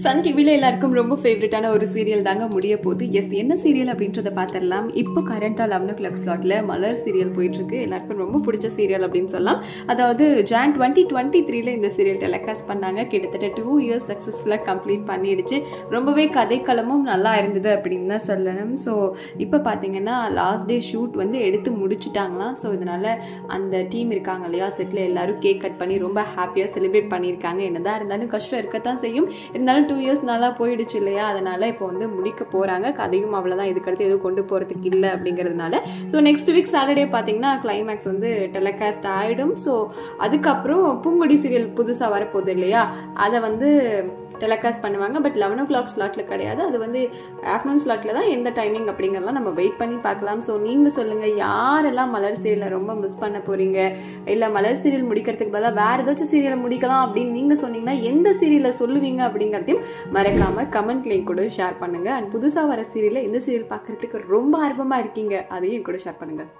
Sun டிவியில் எல்லாருக்கும் ரொம்ப ஃபேவரட்டான ஒரு சீரியல் தாங்க முடிய போகுது. எஸ், என்ன சீரியல் அப்படின்றத பார்த்துடலாம். இப்போ கரண்டாக 11 o'clock ஸ்லாட்டில் மலர் சீரியல் போயிட்டுருக்கு. எல்லாருக்கும் ரொம்ப பிடிச்ச சீரியல் அப்படின்னு சொல்லலாம். அதாவது Jan 2023 இந்த சீரியல் டெலிகாஸ்ட் பண்ணாங்க. கிட்டத்தட்ட 2 years சக்ஸஸ்ஃபுல்லாக கம்ப்ளீட் பண்ணிடுச்சு. ரொம்பவே கதைக்களமும் நல்லா இருந்தது அப்படின்னு தான் சொல்லணும். ஸோ இப்போ பார்த்தீங்கன்னா லாஸ்ட் டே ஷூட் வந்து எடுத்து முடிச்சுட்டாங்களாம். ஸோ இதனால் அந்த டீம் இருக்காங்க இல்லையா, செட்டில் எல்லாரும் கேக் கட் பண்ணி ரொம்ப ஹாப்பியாக செலிப்ரேட் பண்ணியிருக்காங்க. என்னதான் இருந்தாலும் கஷ்டம் இருக்கத்தான் செய்யும். இருந்தாலும் 2 years நல்லா போயிடுச்சு இல்லையா, அதனால் இப்போ வந்து முடிக்க போகிறாங்க. கதையும் அவ்வளோதான், இதுக்கடுத்து எதுவும் கொண்டு போகிறதுக்கு இல்லை அப்படிங்கிறதுனால. ஸோ நெக்ஸ்ட் வீக் சாட்டர்டே பார்த்தீங்கன்னா கிளைமேக்ஸ் வந்து டெலிகாஸ்ட் ஆகிடும். ஸோ அதுக்கப்புறம் பூங்கொடி சீரியல் புதுசாக வரப்போகுது இல்லையா, அதை வந்து டெலிகாஸ்ட் பண்ணுவாங்க. பட் 11 o'clock ஸ்லாட்டில் கிடையாது, அது வந்து ஆஃப்டர்நூன் ஸ்லாட்டில் தான். எந்த டைமிங் அப்படிங்கிறலாம் நம்ம வெயிட் பண்ணி பார்க்கலாம். ஸோ நீங்கள் சொல்லுங்கள், யாரெல்லாம் மலர் சீரியலை ரொம்ப மிஸ் பண்ண போகிறீங்க, இல்லை மலர் சீரியல் முடிக்கிறதுக்கு பதிலாக வேறு ஏதாச்சும் சீரியலை முடிக்கலாம் அப்படின்னு நீங்கள் சொன்னீங்கன்னா எந்த சீரியலை சொல்லுவீங்க அப்படிங்கிறதையும் மறக்காமல் கமெண்ட் லிங்க் கூட ஷேர் பண்ணுங்கள். அண்ட் புதுசாக வர சீரியலில் எந்த சீரியல் பார்க்குறதுக்கு ரொம்ப ஆர்வமாக இருக்கீங்க அதையும் கூட ஷேர் பண்ணுங்கள்.